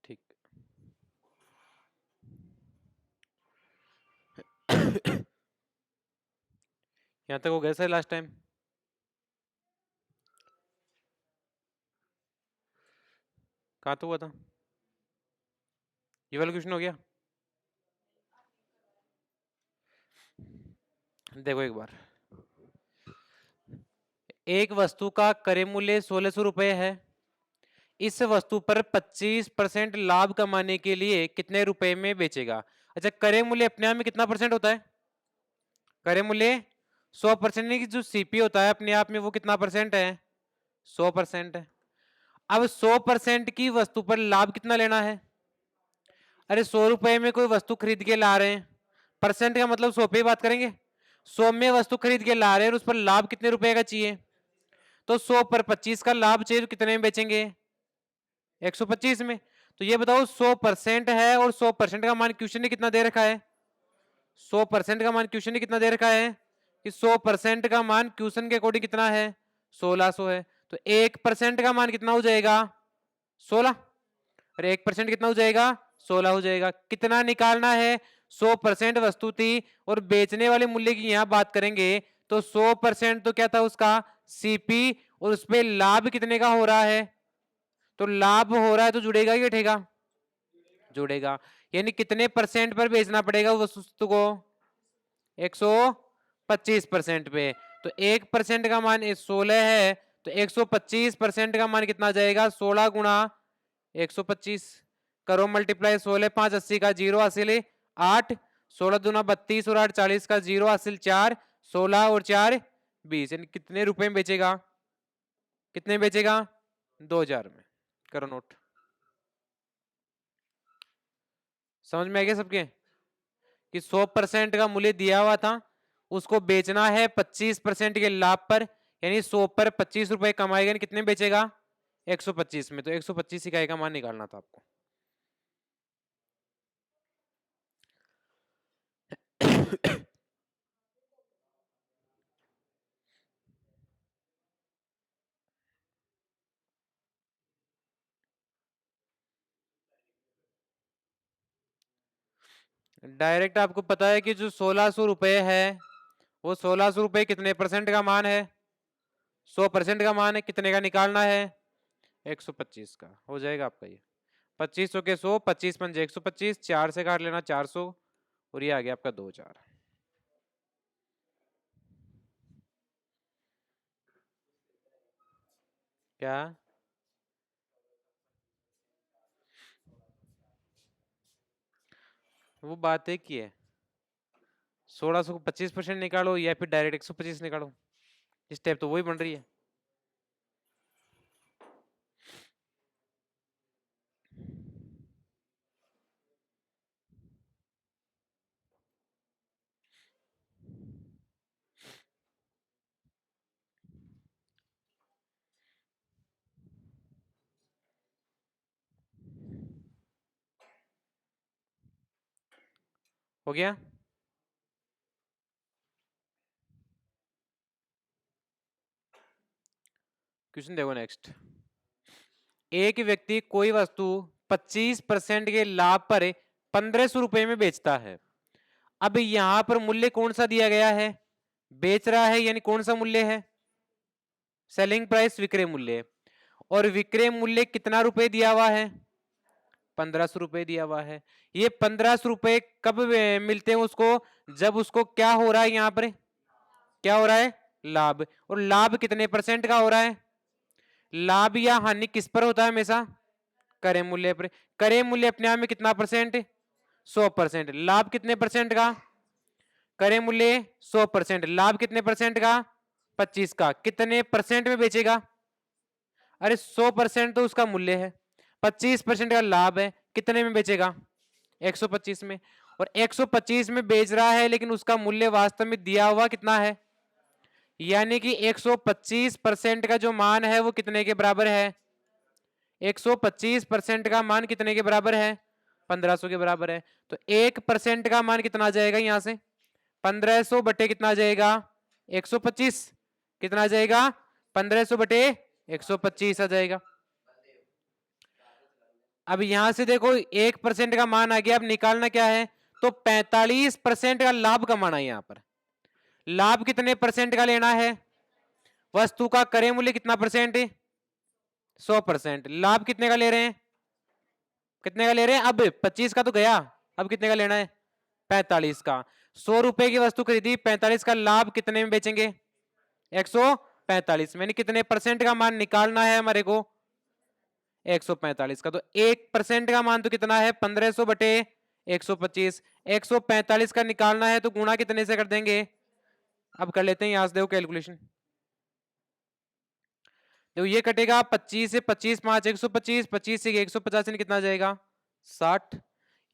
ठीक। यहाँ तक हो गया सर लास्ट टाइम? कहाँ तो हुआ था? ये वाला क्वेश्चन हो गया? देखो एक बार, एक वस्तु का क्रय मूल्य 1600 रुपए है। इस वस्तु पर 25% लाभ कमाने के लिए कितने रुपए में बेचेगा? अच्छा, क्रय मूल्य अपने आप में कितना परसेंट होता है? क्रय मूल्य 100% की जो सीपी होता है अपने आप में वो कितना परसेंट है? 100% है। अब 100% की वस्तु पर लाभ कितना लेना है? अरे 100 रुपए में कोई वस्तु खरीद के ला रहे हैं, परसेंट का मतलब 100 पे बात करेंगे। 100 में वस्तु खरीद के ला रहे हैं और उस पर लाभ कितने रुपए का चाहिए? तो 100 पर 25 का लाभ चाहिए, तो कितने में बेचेंगे? 125 में। तो ये बताओ 100% है और 100% का मान क्वेश्चन ने कितना दे रखा है? 100% का मान क्वेश्चन ने कितना दे रखा है कि 100% का मान क्वेश्चन के अकॉर्डिंग कितना है? 1600 है। तो 1% का मान कितना हो जाएगा? 16। और 1% कितना हो जाएगा? 16 हो जाएगा। कितना निकालना है? 100% वस्तु थी और बेचने वाले मूल्य की यहां बात करेंगे तो 100% तो क्या था उसका? सीपी। और उसपे लाभ कितने का हो रहा है? तो लाभ हो रहा है तो जुड़ेगा कि हटेगा? जुड़ेगा। यानी कितने परसेंट पर बेचना पड़ेगा उस वस्तु को? 125% पे। तो 1% का मान 16 है, तो 125% का मान कितना जाएगा? 16 गुणा 125 करो मल्टीप्लाई। 16 5 80 का 0 हासिल 8, 16 दूना 32 और 8 40 का 0 हासिल 4, 16 और 4 20। यानी कितने रुपए में बेचेगा? कितने में बेचेगा? 2000 में। करो नोट। समझ में आ गया सबके कि 100% का मूल्य दिया हुआ था, उसको बेचना है 25% के लाभ पर, यानी 100 पर 25 रुपए कमाएगा, कितने बेचेगा? 125 में। तो 125 इकाई का मान निकालना था आपको। डायरेक्ट आपको पता है कि जो 1600 रुपए है वो 1600 रुपए कितने परसेंट का मान है? 100% का मान है। कितने का निकालना है? 125 का। हो जाएगा आपका ये 2500 के 100, 25 पंजे 125, 4 से काट लेना 400 और ये आ गया आपका 2000। क्या? वो बात एक ही है, 1600 को 25% निकालो या फिर डायरेक्ट 125 निकालो। स्टेप तो वही बन रही है। हो गया? क्वेश्चन देखो नेक्स्ट। एक व्यक्ति कोई वस्तु 25% के लाभ पर 1500 रुपए में बेचता है। अब यहां पर मूल्य कौन सा दिया गया है? बेच रहा है यानी कौन सा मूल्य है? सेलिंग प्राइस, विक्रय मूल्य। और विक्रय मूल्य कितना रुपए दिया हुआ है? 1500 रुपए दिया हुआ है। ये 1500 रुपए कब मिलते हैं उसको? जब उसको क्या हो रहा है यहां पर? क्या हो रहा है? लाभ। और लाभ कितने परसेंट का हो रहा है? लाभ या हानि किस पर होता है हमेशा? क्रय मूल्य पर। क्रय मूल्य अपने आप में कितना परसेंट? 100%। लाभ कितने परसेंट का? क्रय मूल्य 100%, लाभ कितने परसेंट का? 25 का। कितने परसेंट में बेचेगा? अरे 100% तो उसका मूल्य है, 25% का लाभ है, कितने में बेचेगा? 125 में। और 125 में बेच रहा है लेकिन उसका मूल्य वास्तव में दिया हुआ कितना है? यानी कि 125% का जो मान है वो कितने के बराबर है? 125% का मान कितने के बराबर है? 1500 के बराबर है। तो 1% का मान कितना आ जाएगा यहां से? 1500 बटे कितना आ जाएगा? 125। कितना आ जाएगा? 1500 बटे 125 आ जाएगा। अब यहां से देखो 1% का मान आ गया, अब निकालना क्या है, तो 45% का लाभ कमाना है। यहां पर लाभ कितने परसेंट का लेना है, वस्तु का क्रय मूल्य कितना परसेंट है, 100%। लाभ कितने का ले रहे हैं, कितने का ले रहे हैं, अब 25 का तो गया, अब कितने का लेना है, 45 का। 100 रुपए की वस्तु खरीदी, 45 का लाभ कितने में बेचेंगे, 145 में, कितने परसेंट का मान निकालना है हमारे को, 145 का। तो 1% का मान तो कितना है, 1500 बटे 125। 145 का निकालना है तो गुणा कितने से कर देंगे, अब कर लेते हैं यहां से, देखो कैलकुलेशन, देखो ये कटेगा 25 से 25 5 125, 25 से 150 से कितना जाएगा 60,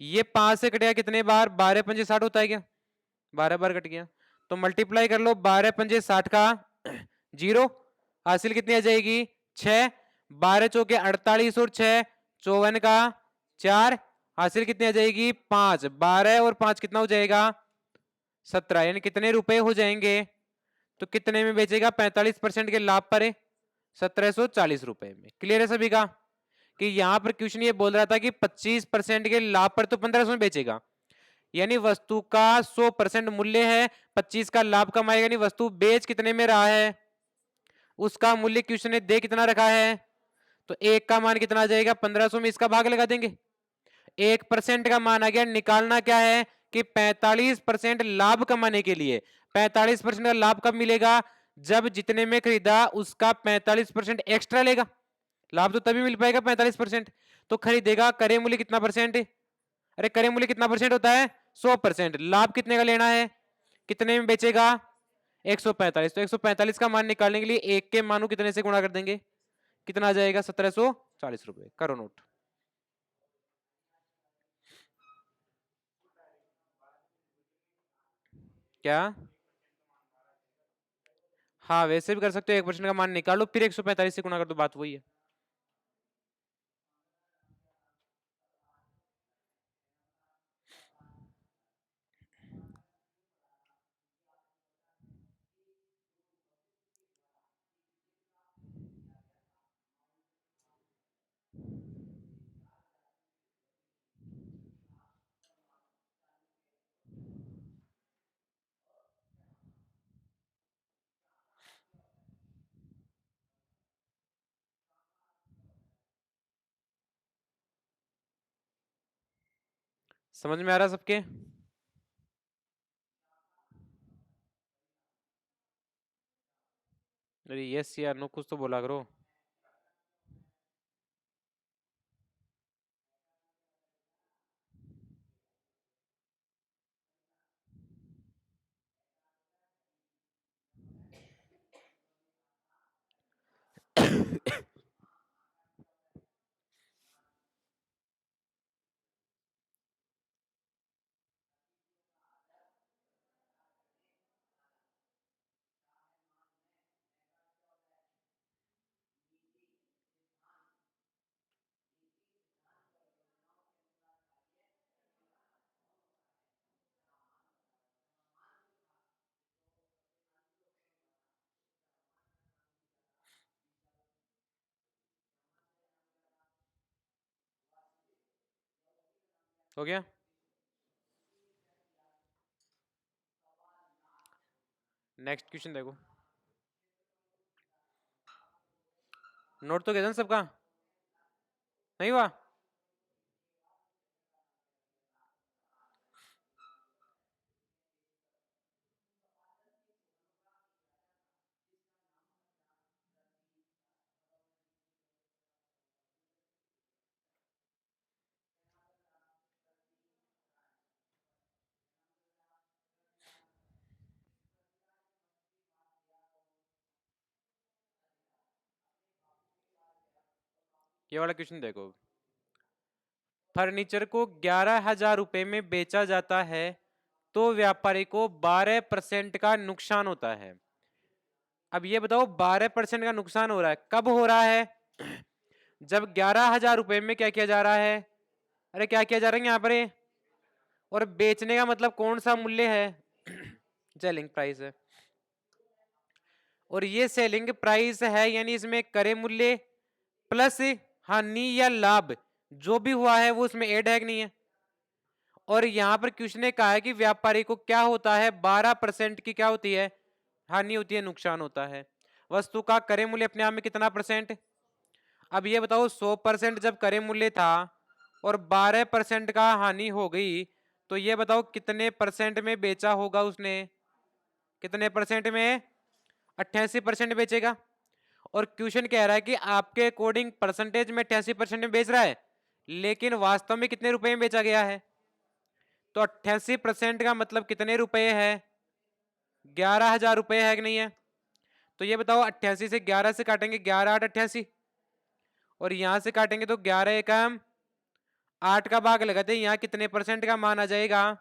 ये 5 से कटेगा कितने बार, 12 पंजे 60 होता है क्या, 12 बार कट गया, तो मल्टीप्लाई कर लो, 12 पंजे 60 का 0, हासिल कितनी आ जाएगी 6, 12 चौके 48 और 6 54 का 4, हासिल कितनी आ जाएगी 5, 12 और 5 कितना हो जाएगा 17, यानी कितने रुपए हो जाएंगे, तो कितने में बेचेगा 45% के लाभ पर 1740 रुपए में। क्लियर है सभी का, कि यहां पर क्वेश्चन ये बोल रहा था कि 25% के लाभ पर तो 1500 में बेचेगा, यानी वस्तु का 100% मूल्य है, 25 का लाभ कमाएगा, यानी वस्तु बेच कितने में रहा है, उसका मूल्य क्वेश्चन ने दे कितना रखा है, तो एक का मान कितना आ जाएगा 1500 में इसका भाग लगा देंगे, 1% का मान आ गया, निकालना क्या है कि 45% लाभ कमाने के लिए, 45% का लाभ कब मिलेगा, जब जितने में खरीदा उसका 45% एक्स्ट्रा लेगा, लाभ तो तभी मिल पाएगा 45%, तो खरीदेगा, क्रय मूल्य कितना परसेंट, अरे क्रय मूल्य कितना परसेंट होता है 100%, लाभ कितने का लेना है, कितने में बेचेगा 145, तो 145 का मान निकालने के लिए एक के मानों कितने से गुणा कर देंगे, कितना आ जाएगा 1740 रुपए, करो नोट। क्या, हाँ वैसे भी कर सकते हो, 1% का मान निकाल लो फिर 145 से गुणा कर दो, बात वही है। समझ में आ रहा सबके, अरे यस यार नो कुछ तो बोला करो। हो गया, नेक्स्ट क्वेश्चन देखो, नोट तो कहते सबका नहीं हुआ, ये वाला क्वेश्चन देखो, फर्नीचर को 11,000 रुपए में बेचा जाता है तो व्यापारी को 12% का नुकसान होता है। अब ये बताओ 12% का नुकसान हो रहा है, कब हो रहा है, जब 11,000 रुपए में क्या किया जा रहा है, अरे क्या किया जा रहा है यहाँ पर और बेचने का मतलब कौन सा मूल्य है सेलिंग प्राइस है, और ये सेलिंग प्राइस है, यानी इसमें क्रय मूल्य प्लस हानि या लाभ जो भी हुआ है वो उसमें ऐड है कि नहीं है। और यहां पर क्वेश्चन ने कहा है कि व्यापारी को क्या होता है, 12% की क्या होती है, हानि होती है, नुकसान होता है। वस्तु का क्रय मूल्य अपने आप में कितना परसेंट। अब ये बताओ 100% जब क्रय मूल्य था और 12% का हानि हो गई, तो ये बताओ कितने परसेंट में बेचा होगा उसने, कितने परसेंट में, 88% बेचेगा। और क्वेश्चन कह रहा है कि आपके अकॉर्डिंग परसेंटेज में 88% में बेच रहा है, लेकिन वास्तव में कितने रुपए में बेचा गया है। तो 88% का मतलब कितने रुपए है, 11,000 रुपए है कि नहीं है। तो ये बताओ 88 से 11 से काटेंगे, 11 8 88, और यहां से काटेंगे तो 11 एकम 8 का भाग लगाते हैं, यहाँ कितने परसेंट का मान आ जाएगा,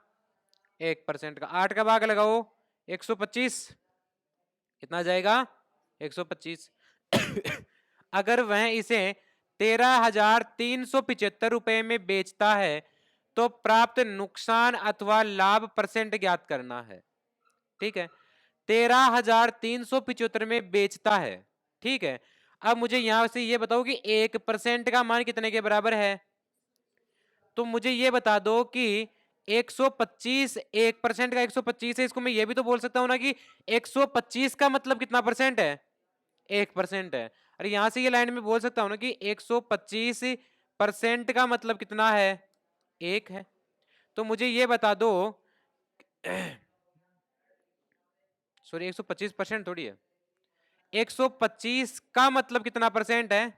1% का। 8 का भाग लगाओ 125, कितना आ जाएगा, 125। अगर वह इसे 13,375 रुपए में बेचता है तो प्राप्त नुकसान अथवा लाभ परसेंट ज्ञात करना है। ठीक है, 13,375 में बेचता है। ठीक है, अब मुझे यहां से ये बताओ कि 1% का मान कितने के बराबर है। तो मुझे ये बता दो कि 125, 1% का 125 है, इसको मैं ये भी तो बोल सकता हूं ना कि 125 का मतलब कितना परसेंट है, 1% है। अरे यहां से ये लाइन में बोल सकता हूं ना कि 125% का मतलब कितना है, 1 है। तो मुझे ये बता दो सॉरी 125% थोड़ी है, 125 का मतलब कितना परसेंट है,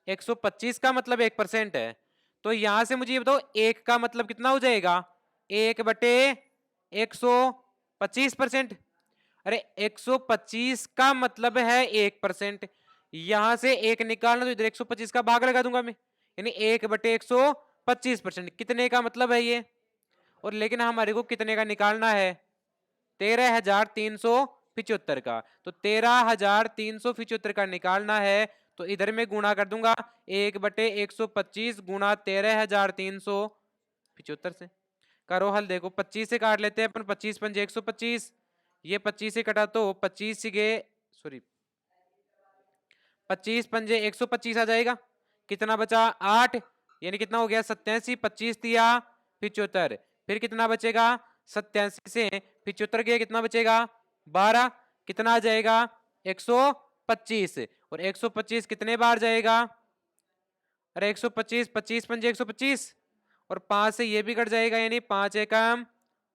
125 का मतलब 1% है। तो यहां से मुझे ये बताओ 1 का मतलब कितना हो जाएगा, 1/125%। अरे 125 का मतलब है 1%, यहां से 1 निकालना तो इधर 125 का भाग लगा दूंगा मैं, यानी 1/125%। कितने का मतलब है ये, और लेकिन हमारे को कितने का निकालना है, 13,375 का। तो 13,375 का निकालना है, तो इधर में गुणा कर दूंगा 1/125 गुणा 13,375 से। करो हल, देखो 25 से काट लेते हैं अपन, 25 पंजे 125, ये 25 से कटा तो 25 गए, सॉरी 25 पंजे 125 आ जाएगा। कितना बचा 8, यानी कितना हो गया 87, 25 दिया 75, फिर कितना बचेगा 87 से 75 गया, कितना बचेगा 12, कितना आ जाएगा 125, और 125 कितने बार जाएगा, अरे 125, 25 पंजे 125, और 5 से ये भी कट जाएगा, यानी 5 एकम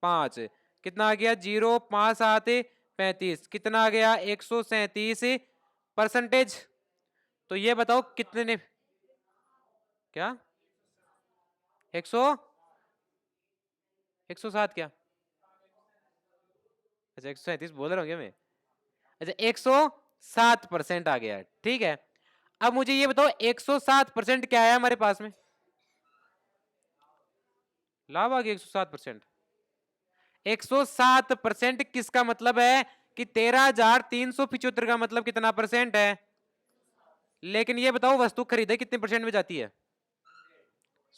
5, कितना आ गया 0, 5 7 35, कितना आ गया 137%। तो ये बताओ कितने, क्या 107 क्या, अच्छा 137 बोल रहा हूँ क्या मैं, अच्छा 107% आ गया। ठीक है, अब मुझे ये बताओ 107% क्या है हमारे पास में, लाभ आ गया 107%। 107% किसका मतलब है कि 13,375 का मतलब कितना परसेंट है। लेकिन ये बताओ वस्तु खरीदे कितने परसेंट में जाती है,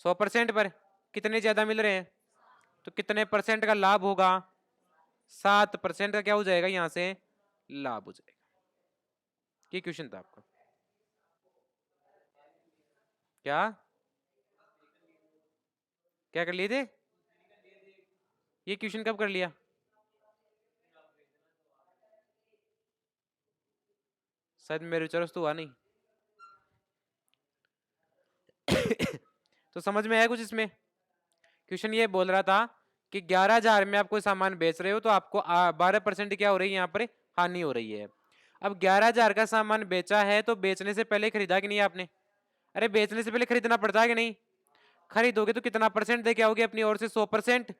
100% पर, कितने ज्यादा मिल रहे हैं, तो कितने परसेंट का लाभ होगा, 7% का क्या हो जाएगा यहां से लाभ हो जाएगा। ये क्वेश्चन था आपका, क्या क्या कर लिए थे, ये क्वेश्चन कब कर लिया, शायद मेरे विचार से तो हुआ नहीं। तो समझ में आया कुछ इसमें। क्वेश्चन ये बोल रहा था कि 11,000 में आप कोई सामान बेच रहे हो तो आपको 12% क्या हो रही है, यहाँ पर हानि हो रही है। अब 11,000 का सामान बेचा है तो बेचने से पहले खरीदा कि नहीं आपने, अरे बेचने से पहले खरीदना पड़ता है कि नहीं, खरीदोगे तो कितना परसेंट दे के आओगे अपनी ओर से, 100%।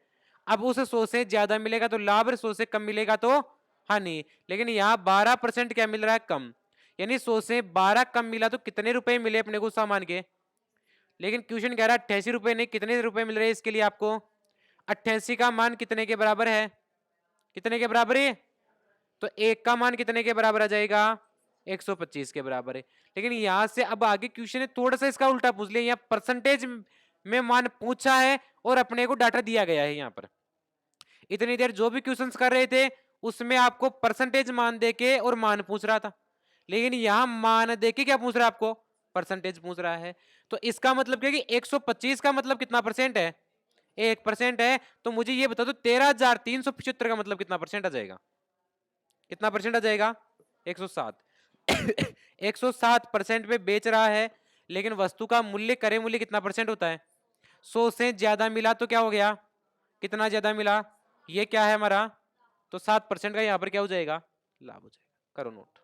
अब उस 100 से ज्यादा मिलेगा तो लाभ, 100 से कम मिलेगा तो हानि। लेकिन यहाँ 12% क्या मिल रहा है, कम, यानी 100 से 12 कम मिला तो कितने रुपए मिले अपने को सामान के। लेकिन क्वेश्चन कह रहा है 88 रुपए नहीं, कितने रुपए मिल रहे हैं इसके लिए आपको, 88 का मान कितने के बराबर है, कितने के बराबर है, तो 1 का मान कितने के बराबर आ जाएगा, 125 के बराबर है। लेकिन यहां से अब आगे क्वेश्चन ने थोड़ा सा इसका उल्टा पूछ लिया, यहाँ परसेंटेज में मान पूछा है और अपने को डाटा दिया गया है। यहाँ पर इतनी देर जो भी क्वेश्चंस कर रहे थे उसमें आपको परसेंटेज मान देके और मान पूछ रहा था, लेकिन यहां मान देके क्या पूछ रहा है आपको, परसेंटेज पूछ रहा है। तो इसका मतलब क्या कि 125 का मतलब कितना परसेंट है? 1% है। तो मुझे ये बता दो 13,375 का मतलब कितना परसेंट आ जाएगा? कितना परसेंट आ जाएगा? 107। 107% पे बेच रहा है, लेकिन वस्तु का मूल्य क्रय मूल्य कितना परसेंट होता है? 100 से ज्यादा मिला तो क्या हो गया? कितना ज्यादा मिला? ये क्या है हमारा? तो 7% का यहां पर क्या हो जाएगा? लाभ हो जाएगा। करो नोट।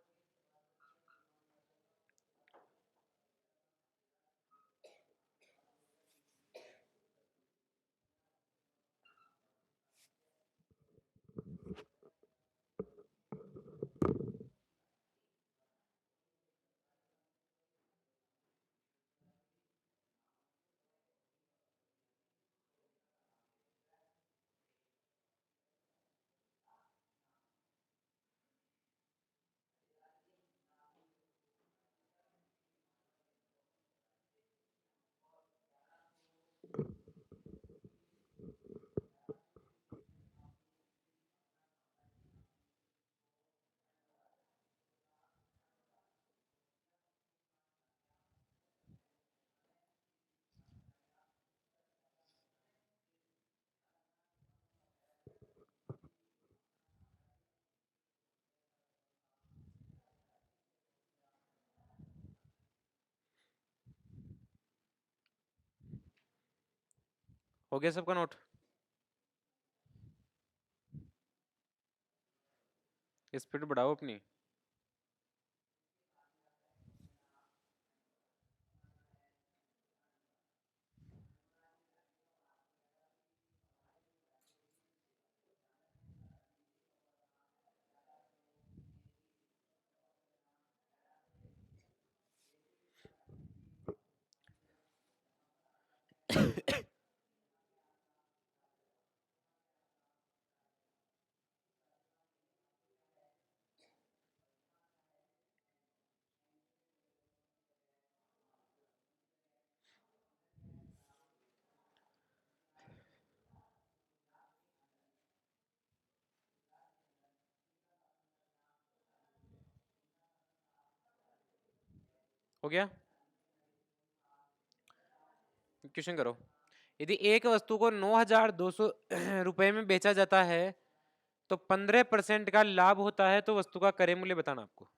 हो गया सबका नोट? स्पीड बढ़ाओ अपनी। हो गया? क्वेश्चन करो। यदि एक वस्तु को 9,200 रुपए में बेचा जाता है तो 15% का लाभ होता है, तो वस्तु का क्रय मूल्य बताना आपको।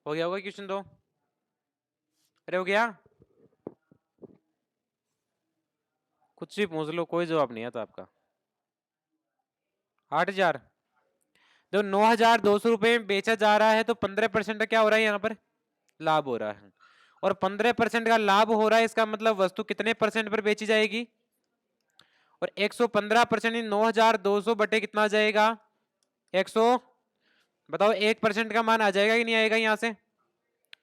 हो गया? होगा क्वेश्चन दो? अरे हो गया? कुछ भी पूछ लो, कोई जवाब नहीं आता आपका। 8,000? जो 9,200 रुपए में बेचा जा रहा है तो 15% का क्या हो रहा है यहाँ पर? लाभ हो रहा है। और 15% का लाभ हो रहा है, इसका मतलब वस्तु कितने परसेंट पर बेची जाएगी? और 115% 9,200 बटे कितना आ जाएगा? 100। बताओ 1% का मान आ जाएगा कि नहीं आएगा यहाँ से?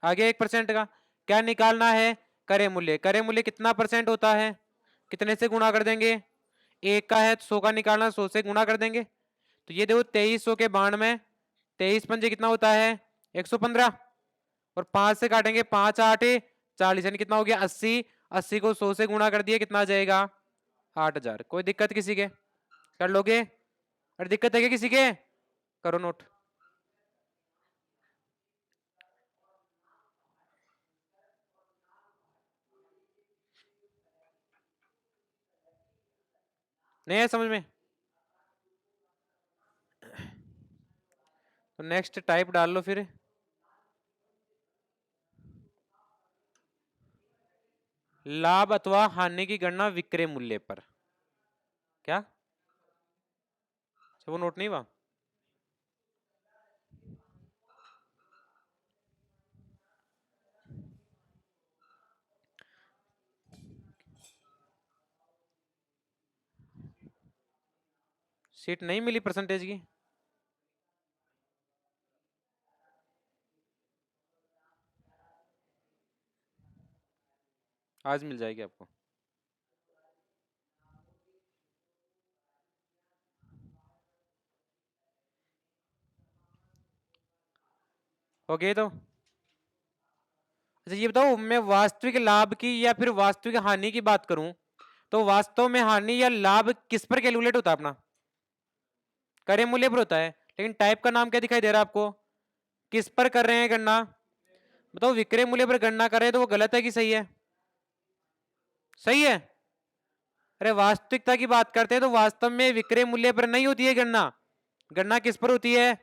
आगे 1% का क्या निकालना है? क्रय मूल्य। क्रय मूल्य कितना परसेंट होता है? कितने से गुणा कर देंगे? 1 का है तो 100 का निकालना, 100 से गुणा कर देंगे। तो ये देखो 2300 के बाण में 23 पंजे कितना होता है? 115। और 5 से काटेंगे, 5 8 40, यानी कितना हो गया? 80। 80 को 100 से गुणा कर दिए, कितना आ जाएगा? 8,000। कोई दिक्कत किसी के? कर लोगे? अरे दिक्कत है क्या किसी के? करो नोट। नहीं है समझ में? तो नेक्स्ट टाइप डाल लो फिर। लाभ अथवा हानि की गणना विक्रय मूल्य पर। क्या वो नोट नहीं हुआ? सीट नहीं मिली परसेंटेज की? आज मिल जाएगी आपको। ओके तो अच्छा ये बताओ, मैं वास्तविक लाभ की या फिर वास्तविक हानि की बात करूं तो वास्तव में हानि या लाभ किस पर कैलकुलेट होता है अपना? क्रय मूल्य पर होता है। लेकिन टाइप का नाम क्या दिखाई दे रहा है आपको? किस पर कर रहे हैं गणना? बताओ, विक्रय मूल्य पर गणना कर रहे हैं तो वो गलत है कि सही है? सही है। अरे वास्तविकता की बात करते हैं तो वास्तव में विक्रय मूल्य पर नहीं होती है गणना। गणना किस पर होती है?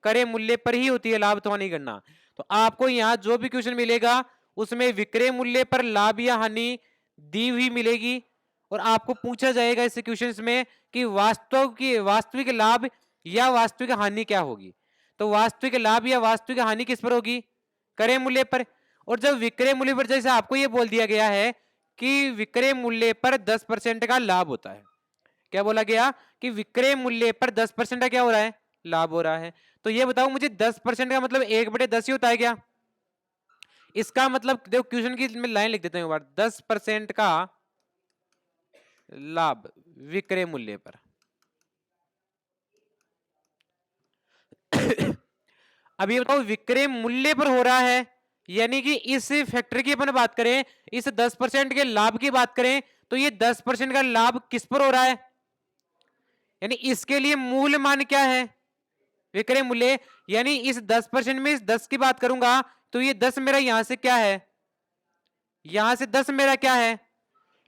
क्रय मूल्य पर ही होती है लाभ अथवा हानि गणना। तो आपको यहाँ जो भी क्वेश्चन मिलेगा उसमें विक्रय मूल्य पर लाभ या हानि दी हुई मिलेगी और आपको पूछा जाएगा इस क्वेश्चन में कि वास्तविक लाभ या वास्तविक हानि क्या होगी। तो वास्तविक लाभ या वास्तविक हानि किस पर होगी? क्रय मूल्य पर। और जब विक्रय मूल्य पर, जैसे आपको यह बोल दिया गया है कि विक्रय मूल्य पर 10% का लाभ होता है, क्या बोला गया कि विक्रय मूल्य पर 10% का क्या हो रहा है? लाभ हो रहा है। तो ये बताओ मुझे 10% का मतलब 1/10 ही होता है क्या? इसका मतलब देखो, क्वेश्चन की मैं लाइन लिख देता हूं एक बार, 10% का लाभ विक्रय मूल्य पर। अब ये बताओ, विक्रय मूल्य पर हो रहा है, यानी कि इस फैक्टर की अपन बात करें, इस 10% के लाभ की बात करें तो ये 10% का लाभ किस पर हो रहा है? यानी इसके लिए मूल मान क्या है? विक्रय मूल्य। यानी इस 10% में इस 10 की बात करूंगा तो ये 10 मेरा यहां से क्या है? यहां से 10 मेरा क्या है?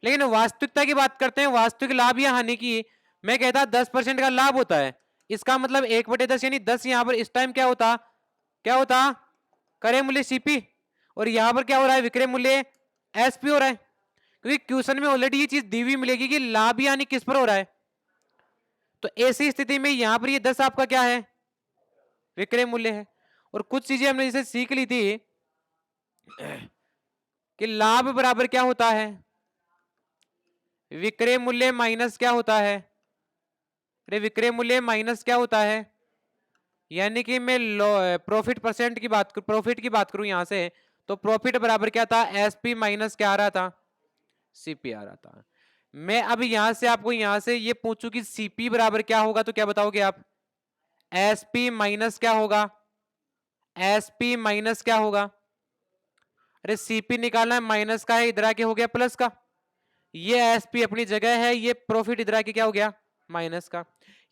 लेकिन वास्तविकता की बात करते हैं, वास्तविक लाभ या हानि की, मैं कहता 10% का लाभ होता है। इसका मतलब 1/10 यानी 10 यहां पर इस टाइम क्या होता? क्या होता? क्रय मूल्य सीपी। और यहां पर क्या हो रहा है? विक्रय मूल्य एसपी हो रहा है। क्योंकि क्वेश्चन में ऑलरेडी ये चीज दी हुई मिलेगी कि लाभ या हानि किस पर हो रहा है। तो ऐसी स्थिति में यहां पर ये 10 आपका क्या है? विक्रय मूल्य है। और कुछ चीजें हमने जैसे सीख ली थी कि लाभ बराबर क्या होता है? विक्रय मूल्य माइनस क्या होता है? अरे विक्रय मूल्य माइनस क्या होता है? यानी कि मैं प्रॉफिट की बात करूं यहां से, तो प्रॉफिट बराबर क्या था? एसपी माइनस क्या आ रहा था? सीपी आ रहा था। मैं अब यहां से आपको यहां से ये पूछूं कि सीपी बराबर क्या होगा तो क्या बताओगे आप? एसपी माइनस क्या होगा? एसपी माइनस क्या होगा? अरे सीपी निकालना है, माइनस का है, इधर आके हो गया प्लस का। ये एसपी अपनी जगह है, ये प्रॉफिट इधर आके क्या हो गया? माइनस का।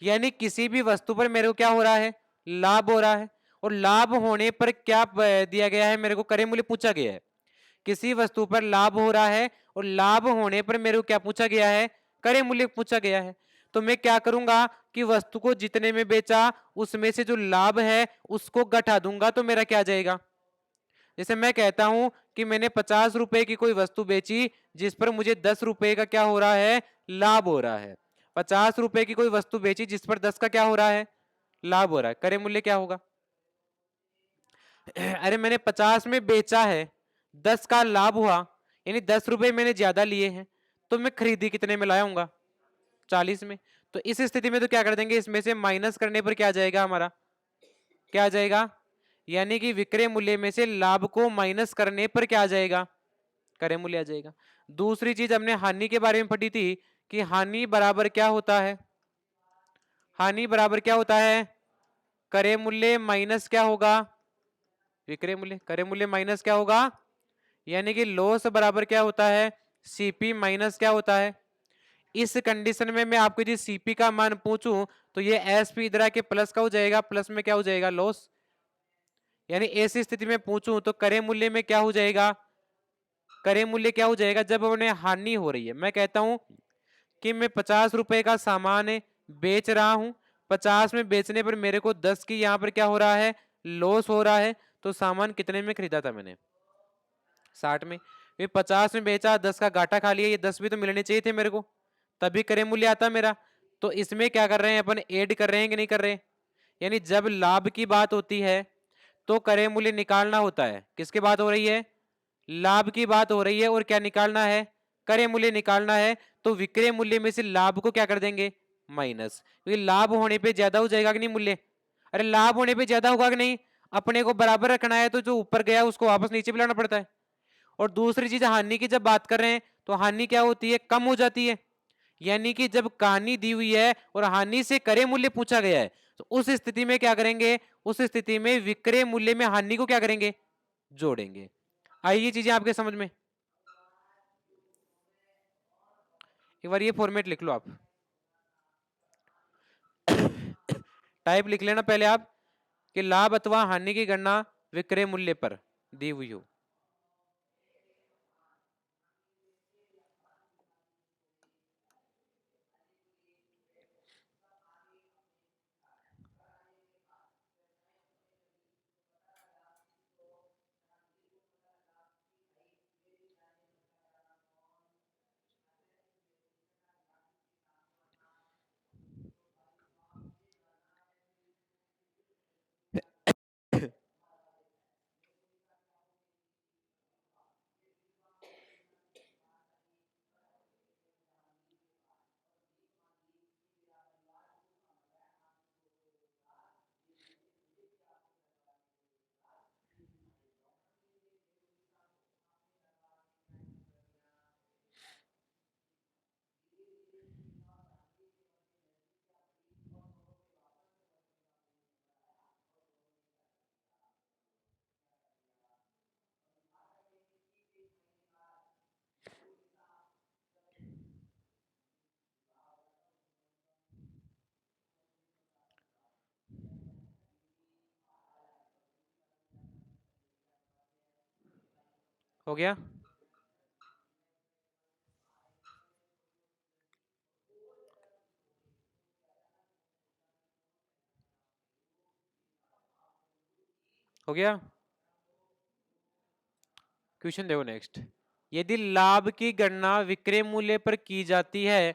यानी किसी भी वस्तु पर मेरे को क्या हो रहा है? लाभ हो रहा है। और लाभ होने पर क्या दिया गया है मेरे को? क्रय मूल्य पूछा गया है। किसी वस्तु पर लाभ हो रहा है और लाभ होने पर मेरे को क्या पूछा गया है? क्रय मूल्य पूछा गया है। तो मैं क्या करूंगा कि वस्तु को जितने में बेचा उसमें से जो लाभ है उसको घटा दूंगा, तो मेरा क्या आ जाएगा? जैसे मैं कहता हूं कि मैंने 50 रुपए की कोई वस्तु बेची जिस पर मुझे 10 रुपए का क्या हो रहा है? लाभ हो रहा है। 50 रुपए की कोई वस्तु बेची जिस पर 10 का क्या हो रहा है? लाभ हो रहा है। क्रय मूल्य क्या होगा? अरे मैंने 50 में बेचा है, 10 का लाभ हुआ, यानी 10 रुपए मैंने ज्यादा लिए हैं, तो मैं खरीदी कितने में लाऊंगा? 40 में। तो इस स्थिति में तो क्या कर देंगे, इसमें से माइनस करने पर क्या आ जाएगा हमारा? क्या आ जाएगा? यानी कि विक्रय मूल्य में से लाभ को माइनस करने पर क्या आ जाएगा? क्रय मूल्य आ जाएगा। दूसरी चीज हमने हानि के बारे में पढ़ी थी कि हानि बराबर क्या होता है? हानि बराबर क्या होता है? क्रय मूल्य माइनस क्या होगा? विक्रय मूल्य। क्रय मूल्य माइनस क्या होगा? यानी कि लॉस बराबर क्या होता है? सीपी माइनस क्या होता है? इस कंडीशन में मैं आपको यदि सीपी का मान पूछूं तो ये एसपी इधर आके प्लस का हो जाएगा, प्लस में क्या हो जाएगा? लॉस। यानी ऐसी स्थिति में पूछूं तो क्रय मूल्य में क्या हो जाएगा? क्रय मूल्य क्या हो जाएगा जब उन्हें हानि हो रही है? मैं कहता हूं कि मैं 50 रुपए का सामान बेच रहा हूं, 50 में बेचने पर मेरे को 10 की यहां पर क्या हो रहा है? लॉस हो रहा है। तो सामान कितने में खरीदा था मैंने? 60 में। ये 50 में बेचा, 10 का घाटा खा लिया, ये 10 भी तो मिलने चाहिए थे मेरे को, तभी क्रय मूल्य आता मेरा। तो इसमें क्या कर रहे हैं अपन, ऐड कर रहे हैं कि नहीं कर रहे। यानी जब लाभ की बात होती है तो क्रय मूल्य निकालना होता है। किसकी बात हो रही है, लाभ की बात हो रही है, और क्या निकालना है, क्रय मूल्य निकालना है। तो विक्रय मूल्य में से लाभ को क्या कर देंगे, माइनस, क्योंकि लाभ होने पे ज्यादा हो जाएगा कि नहीं मूल्य। अरे लाभ होने पे ज्यादा होगा कि नहीं, अपने को बराबर रखना है तो जो ऊपर गया उसको वापस नीचे भी लाना पड़ता है। और दूसरी चीज हानि की जब बात कर रहे हैं तो हानि क्या होती है, कम हो जाती है। यानी कि जब कहानी दी हुई है और हानि से क्रय मूल्य पूछा गया है तो उस स्थिति में क्या करेंगे, उस स्थिति में विक्रय मूल्य में हानि को क्या करेंगे, जोड़ेंगे। आई ये चीजें आपके समझ में। एक बार ये फॉर्मेट लिख लो आप, टाइप लिख लेना पहले आप कि लाभ अथवा हानि की गणना विक्रय मूल्य पर दी हुई हो। हो गया, हो गया। क्वेश्चन देखो नेक्स्ट, यदि लाभ की गणना विक्रय मूल्य पर की जाती है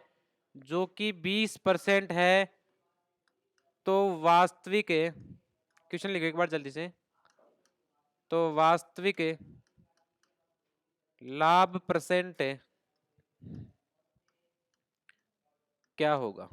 जो कि 20% है तो वास्तविक, क्वेश्चन लिखो एक बार जल्दी से, तो वास्तविक लाभ परसेंट क्या होगा।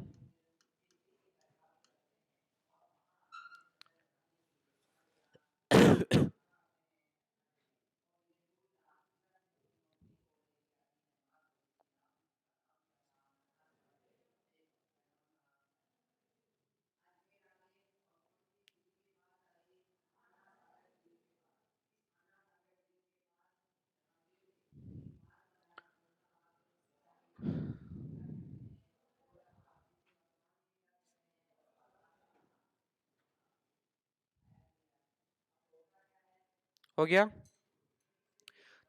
हो गया।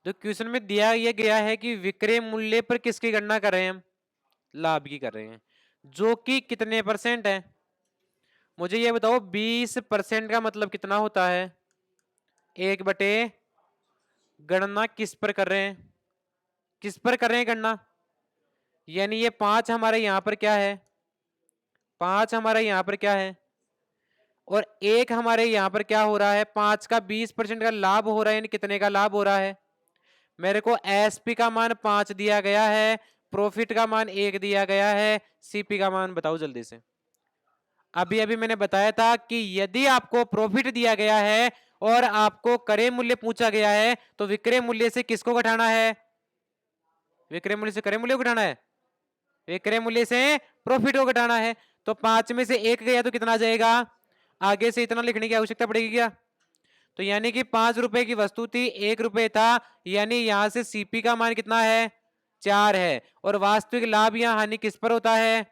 तो क्वेश्चन में दिया यह गया है कि विक्रय मूल्य पर किसकी गणना कर रहे हैं हम, लाभ की कर रहे हैं, जो कि कितने परसेंट है। मुझे ये बताओ 20% का मतलब कितना होता है, 1/, गणना किस पर कर रहे हैं, किस पर कर रहे हैं गणना, यानी ये 5 हमारे यहां पर क्या है, 5 हमारे यहां पर क्या है, और 1 हमारे यहां पर क्या हो रहा है, 5 का 20% का लाभ हो रहा है, यानी कितने का लाभ हो रहा है। मेरे को एसपी का मान 5 दिया गया है, प्रॉफिट का मान 1 दिया गया है, सीपी का मान बताओ जल्दी से। अभी अभी मैंने बताया था कि यदि आपको प्रॉफिट दिया गया है और आपको क्रय मूल्य पूछा गया है तो विक्रय मूल्य से किसको घटाना है, विक्रय मूल्य से क्रय मूल्य को घटाना है, विक्रय मूल्य से प्रॉफिट को घटाना है। तो 5 में से 1 गया तो कितना आ जाएगा, आगे से इतना लिखने की आवश्यकता पड़ेगी क्या। तो यानी कि 5 रुपए की वस्तु थी, 1 रुपए था, यानी यहां से सीपी का मान कितना है, 4 है। और वास्तविक लाभ या हानि किस पर होता है,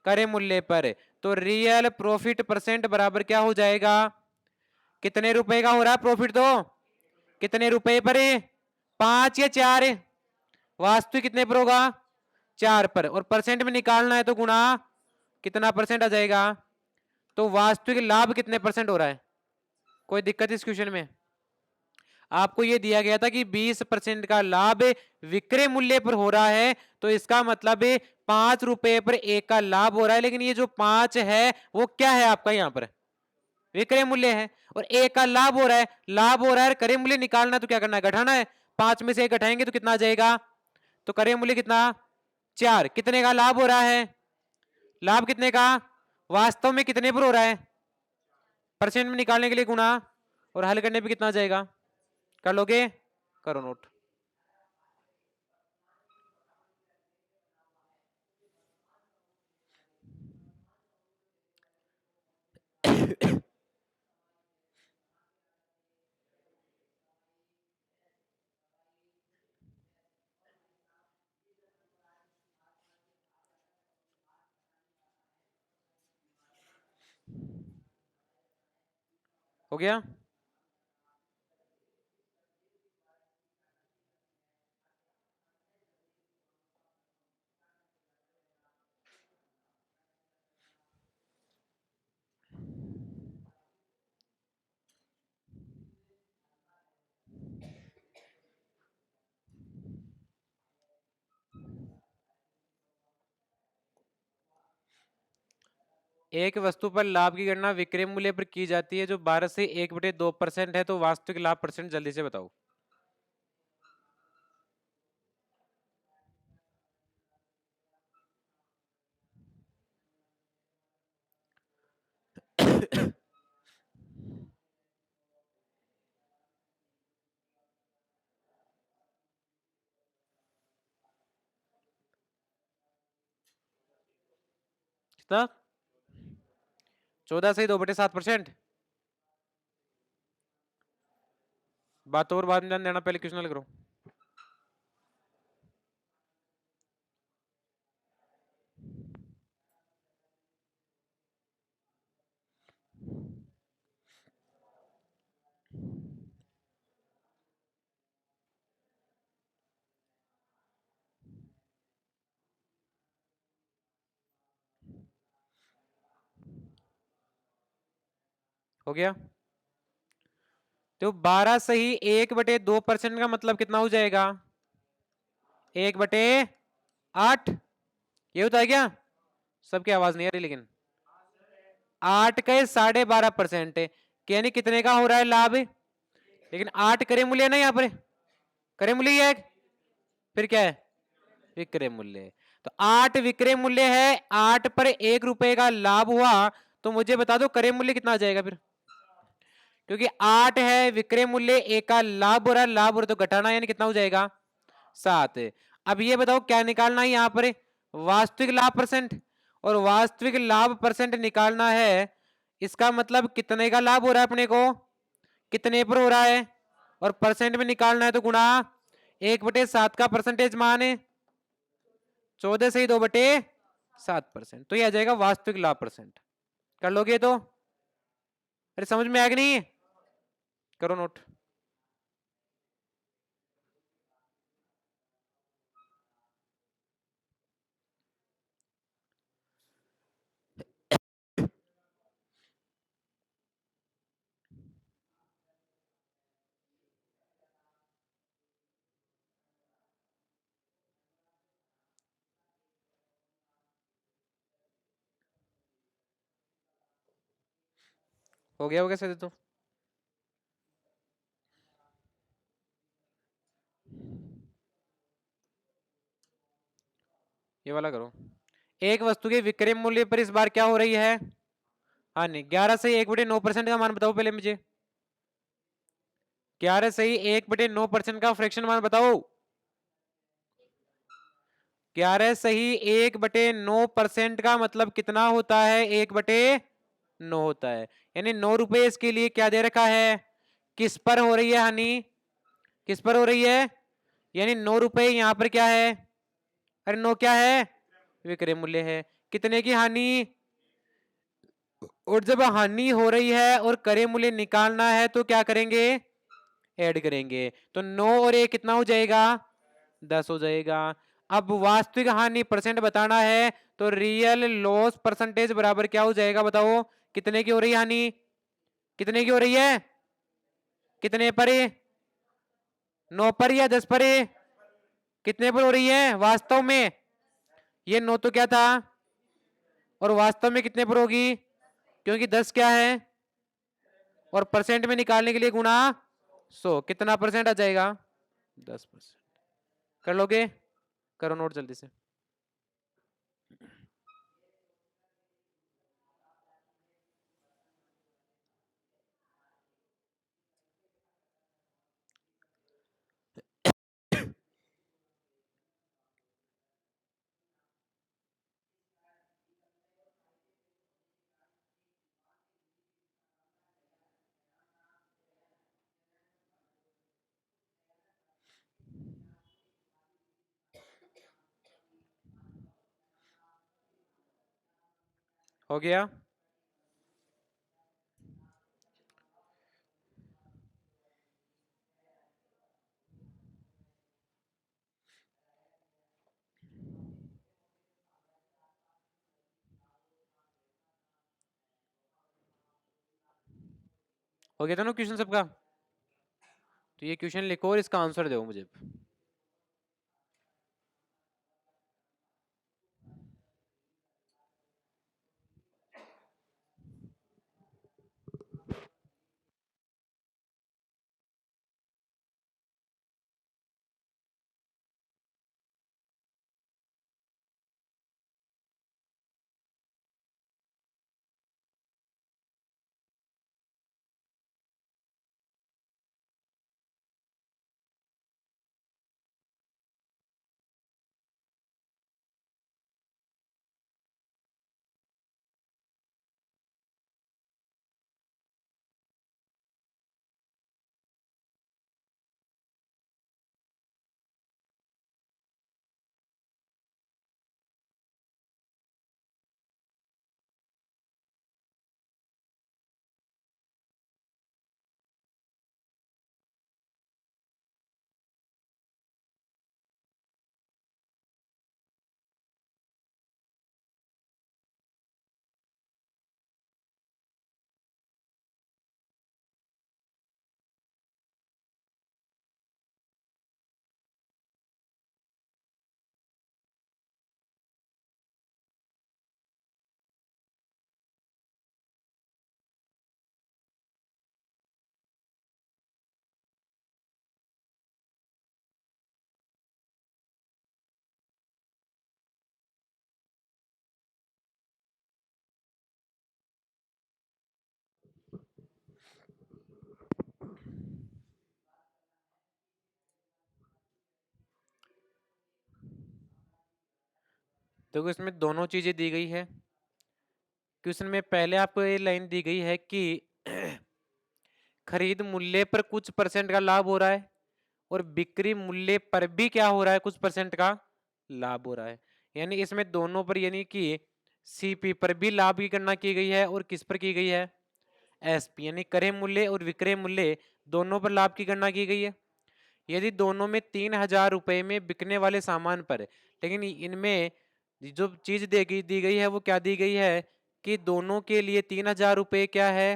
क्रय मूल्य पर। तो रियल प्रॉफिट परसेंट बराबर क्या हो जाएगा, कितने रुपए का हो रहा है प्रॉफिट, तो कितने रुपए पर, 5 या 4, वास्तविक कितने पर होगा, 4 पर, और परसेंट में निकालना है तो गुणा कितना परसेंट आ जाएगा। तो वास्तविक लाभ कितने परसेंट हो रहा है, कोई दिक्कत इस क्वेश्चन में। आपको ये दिया गया था कि 20% का लाभ विक्रय मूल्य पर हो रहा है, तो इसका मतलब 5 रुपए पर 1 का लाभ हो रहा है, लेकिन ये जो 5 है वो क्या है आपका यहाँ पर विक्रय मूल्य है, और 1 का लाभ हो रहा है। लाभ हो रहा है, क्रय मूल्य निकालना तो क्या करना है, घटाना है। 5 में से 1 घटाएंगे तो कितना आ जाएगा, तो क्रय मूल्य कितना 4। कितने का लाभ हो रहा है, लाभ कितने का, वास्तव में कितने पर हो रहा है, परसेंट में निकालने के लिए गुणा, और हल करने पे कितना आ जाएगा, कर लोगे, करो नोट। हो गया। एक वस्तु पर लाभ की गणना विक्रय मूल्य पर की जाती है जो 12 से 1/2% है, तो वास्तविक लाभ परसेंट जल्दी से बताओ। कितना, 14 से 2/7%। बात और बाद में ध्यान देना, पहले क्वेश्चन करो। हो गया, तो 12 सही 1/2% का मतलब कितना हो जाएगा, 1/8। ये होता है क्या, सबकी आवाज नहीं आ रही लेकिन, 8 के 12.5%, यानी कितने का हो रहा है लाभ, लेकिन 8 क्रय मूल्य है ना, यहाँ पर क्रय मूल्य ही है, फिर क्या है विक्रय मूल्य। तो 8 विक्रय मूल्य है, 8 पर 1 रुपए का लाभ हुआ, तो मुझे बता दो क्रय मूल्य कितना आ जाएगा फिर, क्योंकि 8 है विक्रय मूल्य, 1 का लाभ हो रहा है, लाभ हो रहा है तो घटाना, यानी कितना हो जाएगा 7। अब ये बताओ क्या निकालना है यहाँ पर, वास्तविक लाभ परसेंट, और वास्तविक लाभ परसेंट निकालना है, इसका मतलब कितने का लाभ हो रहा है अपने को, कितने पर हो रहा है, और परसेंट में निकालना है तो गुणा 1/7 का परसेंटेज मान है 14 से ही 2/7%, तो ये आ जाएगा वास्तविक लाभ परसेंट। कर लोगे तो, अरे समझ में आएगा नहीं, करो नोट। हो गया, हो गया सर, तो ये वाला करो। एक वस्तु के विक्रय मूल्य पर इस बार क्या हो रही है, हाँ नहीं, 11 से 1/9% का मान बताओ पहले मुझे, 11 से 1/9% का फ्रैक्शन मान बताओ, 11 सही 1/9% का मतलब कितना होता है, 1/9 होता है, यानी 9 रुपए इसके लिए क्या दे रखा है, किस पर हो रही है हानि, किस पर हो रही है, यानी 9 रुपए यहां पर क्या है, अरे 9 क्या है विक्रय मूल्य है, कितने की हानि, और जब हानि हो रही है और क्रय मूल्य निकालना है तो क्या करेंगे, ऐड करेंगे, तो 9 और 1 कितना हो जाएगा, 10 हो जाएगा। अब वास्तविक हानि परसेंट बताना है, तो रियल लॉस परसेंटेज बराबर क्या हो जाएगा बताओ, कितने की हो रही है हानि, कितने की हो रही है, कितने पर 9 पर या 10 पर? ये कितने पर हो रही है वास्तव में? ये 9 तो क्या था, और वास्तव में कितने पर होगी, क्योंकि 10 क्या है, और परसेंट में निकालने के लिए गुणा 100, कितना परसेंट आ जाएगा, 10%। कर लोगे? करो नोट जल्दी से। हो गया? हो गया था ना क्वेश्चन सबका? तो ये क्वेश्चन लिखो और इसका आंसर दो मुझे। देखो इसमें दोनों चीजें दी गई है। क्वेश्चन में पहले आपको ये लाइन दी गई है कि खरीद मूल्य पर कुछ परसेंट का लाभ हो रहा है, और बिक्री मूल्य पर भी क्या हो रहा है, कुछ परसेंट का लाभ हो रहा है। यानी इसमें दोनों पर, यानी कि सीपी पर भी लाभ की गणना की गई है, और किस पर की गई है, एसपी यानी क्रय मूल्य और विक्रय मूल्य दोनों पर लाभ की गणना की गई है। यदि दोनों में 3,000 रुपए में बिकने वाले सामान पर, लेकिन इनमें जो चीज दी गई है वो क्या दी गई है, कि दोनों के लिए 3,000 रुपए क्या है,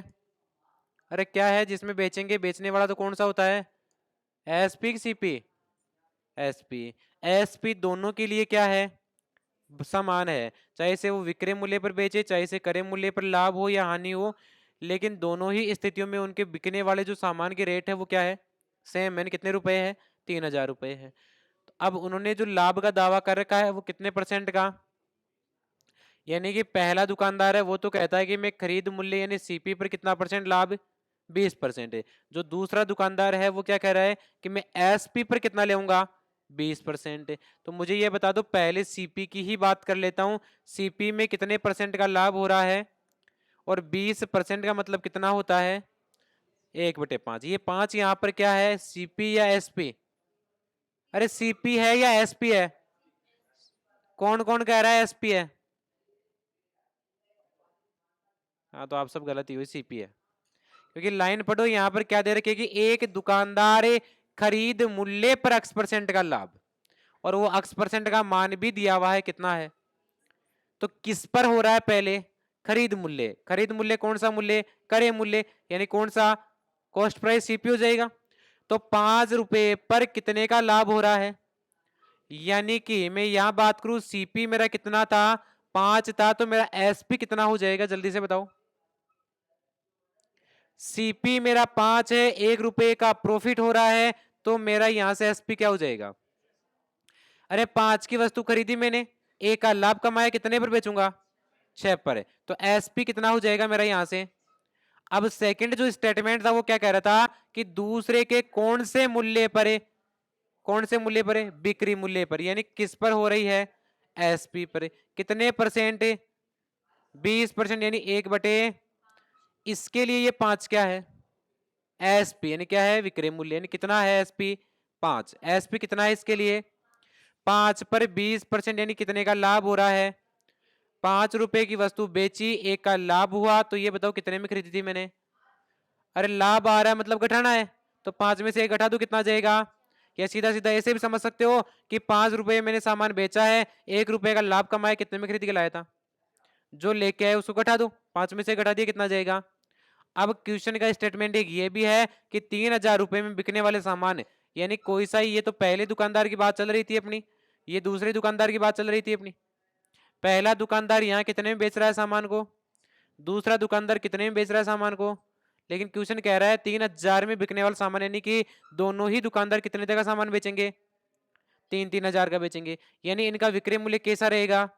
अरे क्या है जिसमें बेचेंगे, बेचने वाला तो कौन सा होता है, एसपी सीपी, एसपी। एसपी दोनों के लिए क्या है, समान है, चाहे से वो विक्रय मूल्य पर बेचे, चाहे से क्रय मूल्य पर लाभ हो या हानि हो, लेकिन दोनों ही स्थितियों में उनके बिकने वाले जो सामान के रेट है वो क्या है, सेम है। कितने रुपए है, 3,000 रुपए है। तो अब उन्होंने जो लाभ का दावा कर रखा है वो कितने परसेंट का, यानी कि पहला दुकानदार है वो तो कहता है कि मैं खरीद मूल्य यानी सीपी पर कितना परसेंट लाभ, 20% है। जो दूसरा दुकानदार है वो क्या कह रहा है कि मैं एसपी पर कितना लेऊंगा, 20%। तो मुझे ये बता दो, पहले सीपी की ही बात कर लेता हूं, सीपी में कितने परसेंट का लाभ हो रहा है, और 20% का मतलब कितना होता है, 1/5। ये 5 यहां पर क्या है, सीपी या एसपी, अरे सीपी है या एसपी है, कौन कौन कह रहा है एसपी है, हाँ तो आप सब गलत ही हुई, सीपी है। क्योंकि लाइन पढ़ो, यहां पर क्या दे रखे है कि एक दुकानदार खरीद मूल्य पर x% का लाभ, और वो x% का मान भी दिया हुआ है कितना है। तो किस पर हो रहा है, पहले खरीद मूल्य, खरीद मूल्य कौन सा मूल्य, क्रय मूल्य, यानी कौन सा, कॉस्ट प्राइस सीपी हो जाएगा। तो 5 रुपए पर कितने का लाभ हो रहा है? यानी कि मैं यहां बात करूं, सीपी मेरा कितना था, 5 था, तो मेरा एसपी कितना हो जाएगा, जल्दी से बताओ। सीपी मेरा 5 है, 1 रुपए का प्रॉफिट हो रहा है, तो मेरा यहां से एसपी क्या हो जाएगा? अरे 5 की वस्तु खरीदी मैंने, 1 का लाभ कमाया, कितने पर बेचूंगा? 6 पर है, तो एसपी कितना हो जाएगा मेरा यहां से? अब सेकंड जो स्टेटमेंट था वो क्या कह रहा था कि दूसरे के कौन से मूल्य पर है, कौन से मूल्य पर है? बिक्री मूल्य पर, यानी किस पर हो रही है? एसपी पर। कितने परसेंट? 20%, यानी 1/, इसके लिए ये 5 क्या है? एसपी, यानी क्या है? विक्रय मूल्य। यानी कितना है एसपी? 5। एसपी कितना है इसके लिए? 5 पर 20%, यानी कितने का लाभ हो रहा है? 5 रुपए की वस्तु बेची, 1 का लाभ हुआ, तो ये बताओ कितने में खरीदी थी मैंने? अरे लाभ आ रहा है मतलब घटाना है, तो 5 में से 1 घटा दो, कितना जाएगा? या सीधा सीधा ऐसे भी समझ सकते हो कि 5 रुपए मैंने सामान बेचा है, 1 रुपए का लाभ कमाया, कितने में खरीद के लाया था? जो लेके आए उसको घटा दो, 5 में से घटा दिया, कितना जाएगा? अब क्वेश्चन का स्टेटमेंट एक ये भी है कि 3,000 रुपए में बिकने वाले सामान, यानी कोई सा ही, ये तो पहले दुकानदार की बात चल रही थी अपनी, ये दूसरे दुकानदार की बात चल रही थी अपनी। पहला दुकानदार यहाँ कितने में बेच रहा है सामान को, दूसरा दुकानदार कितने में बेच रहा है सामान को, लेकिन क्वेश्चन कह रहा है 3,000 में बिकने वाला सामान, यानी कि दोनों ही दुकानदार कितने तक का सामान बेचेंगे? 3,000 का बेचेंगे, यानी इनका विक्रय मूल्य कैसा रहेगा?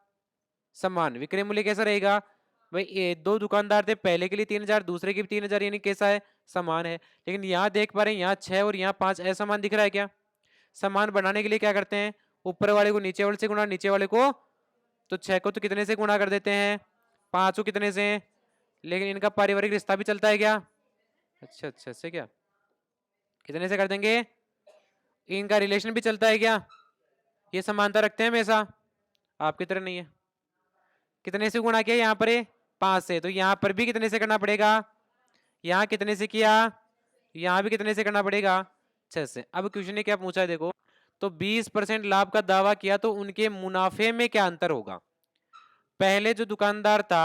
समान। विक्रय मूल्य कैसा रहेगा भाई? ये दो दुकानदार थे, पहले के लिए 3,000, दूसरे के भी 3,000, यानी कैसा है? समान है। लेकिन यहाँ देख पा रहे हैं, यहाँ 6 और यहाँ 5 असमान दिख रहा है क्या? समान बनाने के लिए क्या करते हैं? ऊपर वाले को नीचे वाले से गुणा, नीचे वाले को, तो 6 को तो कितने से गुणा कर देते हैं? 5 को कितने से? लेकिन इनका पारिवारिक रिश्ता भी चलता है क्या? अच्छा अच्छा, ऐसे क्या? कितने से कर देंगे? इनका रिलेशन भी चलता है क्या? ये समानता रखते हैं हमेशा? आपकी तरह नहीं है। कितने से गुणा किया यहाँ पर? 5 से, तो यहाँ पर भी कितने से करना पड़ेगा? यहाँ कितने से किया? यहाँ भी कितने से करना पड़ेगा? 6 से। अब क्वेश्चन ने क्या पूछा है देखो, तो 20% लाभ का दावा किया, तो उनके मुनाफे में क्या अंतर होगा? पहले जो दुकानदार था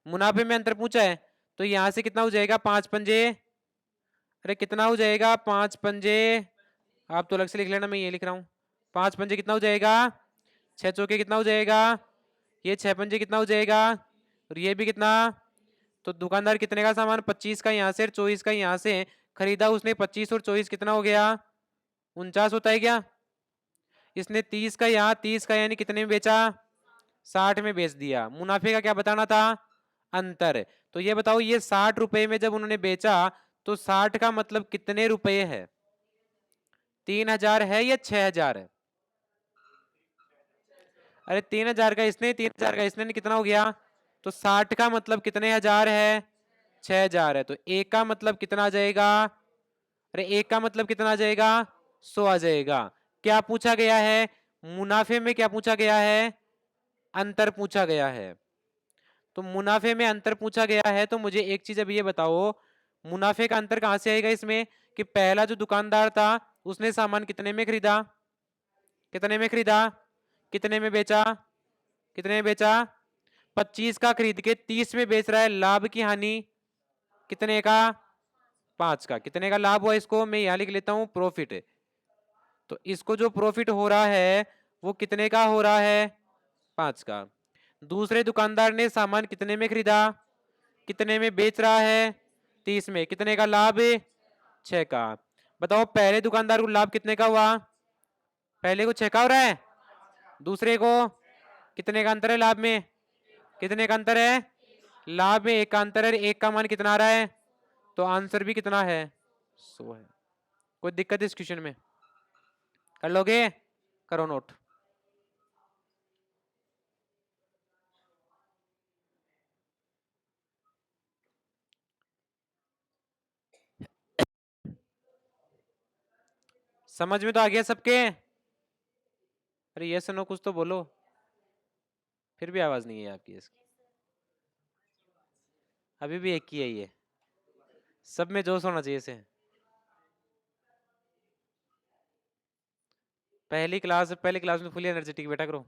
मुनाफे में अंतर पूछा है, तो यहां से कितना हो जाएगा? 5 पंजे, अरे कितना हो जाएगा? 5 पंजे, आप तो अलग से लिख लेना, मैं ये लिख रहा हूं। 5 पंजे कितना हो जाएगा? 6 चौके कितना हो जाएगा? ये 6 पंजे कितना हो जाएगा? और ये भी कितना? तो दुकानदार कितने का सामान? 25 का यहाँ से, 24 का यहाँ से खरीदा उसने। 25 और 24 कितना हो गया? 49 होता है क्या? इसने 30 का यहाँ, 30 का, यानी कितने में बेचा? 60 में बेच दिया। मुनाफे का क्या बताना था? अंतर। तो ये बताओ, ये 60 रुपए में जब उन्होंने बेचा, तो 60 का मतलब कितने रुपए है? 3,000 है या 6,000 है? अरे 3,000 का इसने, 3,000 का इसने, कितना हो गया? तो 60 का मतलब कितने हजार है? 6,000 है। तो एक का मतलब कितना आ जाएगा? अरे एक का मतलब कितना आ जाएगा? 100 आ जाएगा। क्या पूछा गया है? मुनाफे में क्या पूछा गया है? अंतर पूछा गया है। तो मुनाफे में अंतर पूछा गया है, तो मुझे एक चीज अभी ये बताओ, मुनाफे का अंतर कहां से आएगा इसमें? कि पहला जो दुकानदार था उसने सामान कितने में खरीदा, कितने में खरीदा, कितने में बेचा, कितने में बेचा? 25 का खरीद के 30 में बेच रहा है। लाभ की हानि कितने का? 5 का। कितने का लाभ हुआ? इसको मैं यहां लिख लेता हूं, प्रॉफिट। तो इसको जो प्रॉफिट हो रहा है वो कितने का हो रहा है? 5 का। दूसरे दुकानदार ने सामान कितने में खरीदा, कितने में बेच रहा है? 30 में। कितने का लाभ है? 6 का। बताओ पहले दुकानदार को लाभ कितने का हुआ? पहले को 6 का हो रहा है, दूसरे को कितने का अंतर है लाभ में? कितने का अंतर है? लाभ में 1 का अंतर है। 1 का मान कितना आ रहा है? तो आंसर भी कितना है? 100 है। कोई दिक्कत इस क्वेश्चन में? कर लोगे? करो नोट। समझ में तो आ गया सबके? अरे ये सुनो, कुछ तो बोलो। फिर भी आवाज नहीं है आपकी इसकी। अभी भी एक ही है ये। सब में जोश होना चाहिए इसे। पहली क्लास में फुली एनर्जेटिक बैठा करो।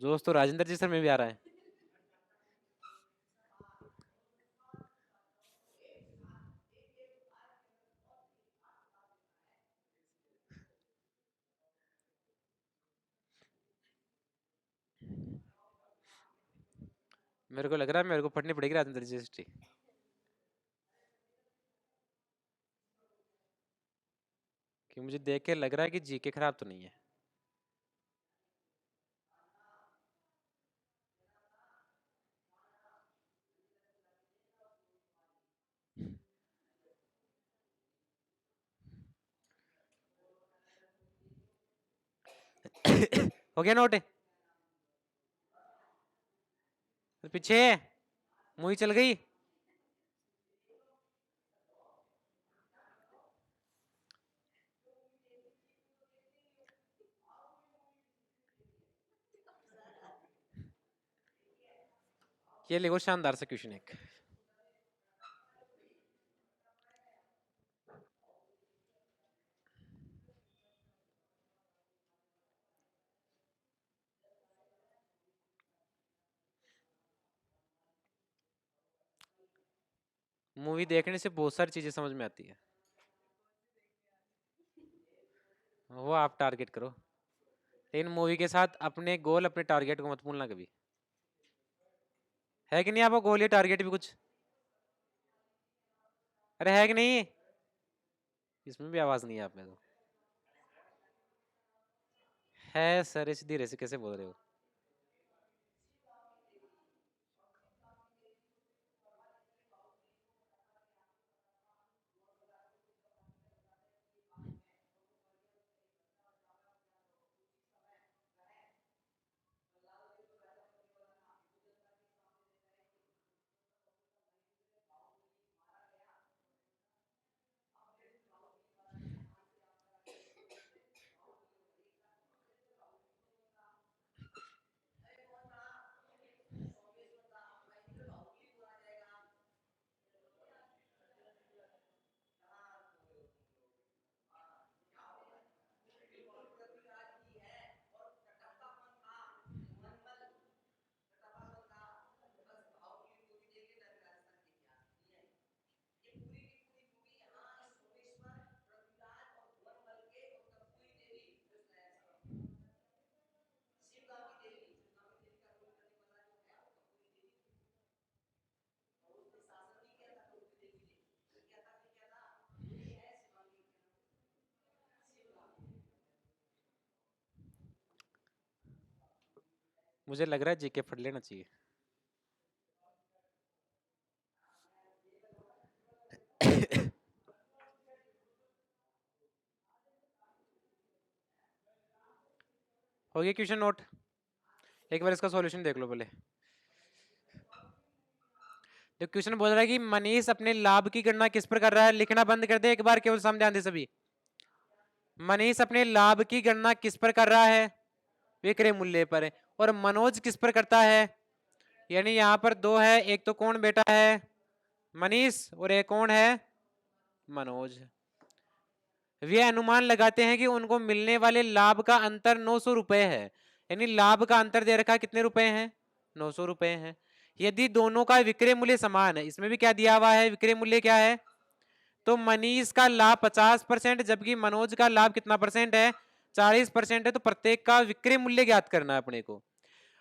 जोश तो राजेंद्र जी सर में भी आ रहा है। मेरे को लग रहा है मेरे को पढ़नी पड़ेगी राजेंद्र जी हिस्ट्री। कि मुझे देख के लग रहा है कि जीके खराब तो नहीं है। हो गया नोट? पीछे मुई चल गई। ये लिखो शानदार सा क्वेश्चन एक। मूवी देखने से बहुत सारी चीजें समझ में आती है, वो आप टारगेट करो, लेकिन मूवी के साथ अपने गोल अपने टारगेट को मत भूलना कभी। है कि नहीं आपका गोल या टारगेट भी कुछ? अरे है कि नहीं? इसमें भी आवाज नहीं है आप में तो। है सर, इस धीरे से कैसे बोल रहे हो? मुझे लग रहा है जीके पढ़ लेना चाहिए। हो गया क्वेश्चन नोट? एक बार इसका सॉल्यूशन देख लो पहले। तो क्वेश्चन बोल रहा है कि मनीष अपने लाभ की गणना किस पर कर रहा है। लिखना बंद कर दे एक बार, केवल सामने ध्यान दे सभी। मनीष अपने लाभ की गणना किस पर कर रहा है? विक्रय मूल्य पर। और मनोज किस पर करता है? यानी यहाँ पर दो है, एक तो कौन बेटा है? मनीष, और एक कौन है? मनोज। वे अनुमान लगाते हैं कि उनको मिलने वाले लाभ का अंतर 900 रुपए है। यानी लाभ का अंतर दे रखा कितने रुपए हैं? 900 रुपए हैं। यदि दोनों का विक्रय मूल्य समान है, इसमें भी क्या दिया हुआ है, विक्रय मूल्य क्या है? तो मनीष का लाभ 50%, जबकि मनोज का लाभ कितना परसेंट है? 40% है। तो प्रत्येक का विक्रय मूल्य ज्ञात करना है अपने को।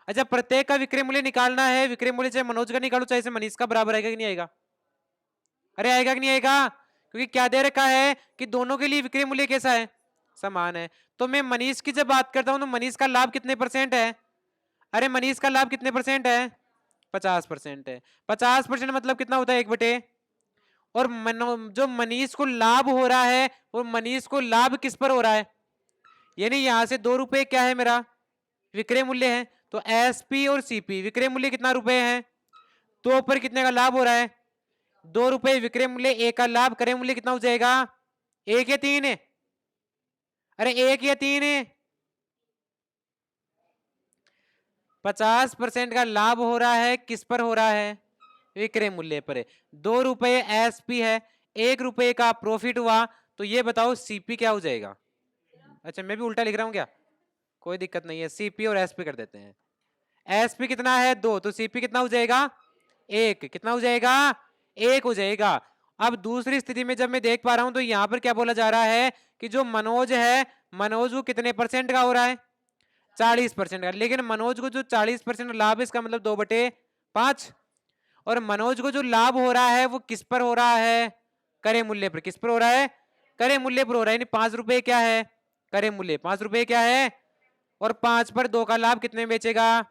अच्छा, प्रत्येक का विक्रय मूल्य निकालना है। विक्रय मूल्य चाहे मनोज का निकालो चाहे से मनीष का, बराबर आएगा कि नहीं आएगा? अरे आएगा कि नहीं आएगा? क्योंकि क्या दे रखा है कि दोनों के लिए विक्रय मूल्य कैसा है? समान है। तो मैं मनीष की जब बात करता हूं तो मनीष का लाभ कितने परसेंट है? अरे मनीष का लाभ कितने परसेंट है? 50% है। 50% मतलब कितना होता है? 1/। और जो मनीष को लाभ हो रहा है, वो मनीष को लाभ किस पर हो रहा है? यानी यहां से 2 रुपए क्या है मेरा? विक्रय मूल्य है। तो एसपी और सीपी विक्रय मूल्य कितना रुपए है? तो पर कितने का लाभ हो रहा है? 2 रुपए विक्रय मूल्य, 1 का लाभ, क्रय मूल्य कितना हो जाएगा? 1 या 3 है? अरे 1 या 3 है? 50% का लाभ हो रहा है, किस पर हो रहा है? विक्रय मूल्य पर है। 2 रुपए एसपी है, 1 रुपए का प्रॉफिट हुआ, तो ये बताओ सीपी क्या हो जाएगा? अच्छा मैं भी उल्टा लिख रहा हूं क्या? कोई दिक्कत नहीं है, सीपी और एसपी कर देते हैं। एसपी कितना है 2, तो सीपी कितना हो जाएगा 1, कितना हो जाएगा 1 हो जाएगा। अब दूसरी स्थिति में जब मैं देख पा रहा हूं तो यहां पर क्या बोला जा रहा है कि जो मनोज है, मनोज को कितने परसेंट का हो रहा है 40% का, लेकिन मनोज को जो 40% लाभ है इसका मतलब 2/5, और मनोज को जो लाभ हो रहा है वो किस पर हो रहा है क्रय मूल्य पर। किस पर हो रहा है क्रय मूल्य पर हो रहा है, यानी 5 रुपए क्या है क्रय मूल्य, 5 रुपए क्या है, और 5 पर 2 का लाभ कितने में बेचेगा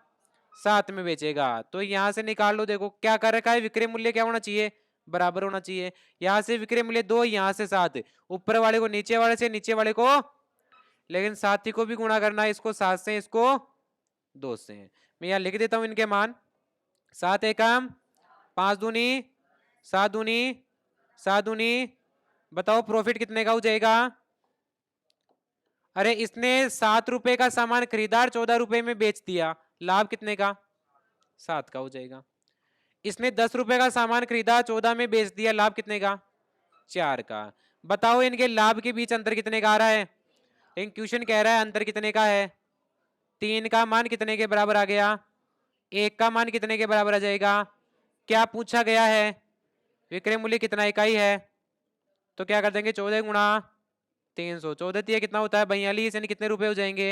7 में बेचेगा। तो यहां से निकाल लो, देखो क्या कर रखा है, विक्रय मूल्य क्या होना चाहिए बराबर होना चाहिए। यहां से विक्रय मूल्य 2, यहां से 7, ऊपर वाले को नीचे वाले से, नीचे वाले को, लेकिन साथी को भी गुणा करना है, इसको 7 से इसको 2 से। मैं यहां लिख देता हूं इनके मान, 7 एकम 5 दूनी 7 दूनी 7 दूनी, बताओ प्रॉफिट कितने का हो जाएगा। अरे इसने 7 रुपए का सामान खरीदा, 14 रुपए में बेच दिया, लाभ कितने का 7 का हो जाएगा। इसने 10 रुपए का सामान खरीदा, 14 में बेच दिया, लाभ कितने का 4 का। बताओ इनके लाभ के बीच अंतर कितने का आ रहा है, लेकिन क्वेश्चन कह रहा है अंतर कितने का है, 3 का मान कितने के बराबर आ गया, 1 का मान कितने के बराबर आ जाएगा। क्या पूछा गया है विक्रय मूल्य कितना इकाई है, तो क्या कर देंगे 14 गुणा 300, 14 दिया कितना होता है 42, यानी कितने रुपए हो जाएंगे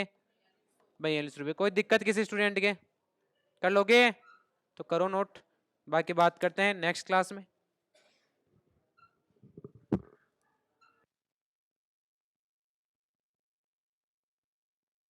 42 रुपए। कोई दिक्कत किसी स्टूडेंट के, कर लोगे तो करो नोट, बाकी बात करते हैं नेक्स्ट क्लास में।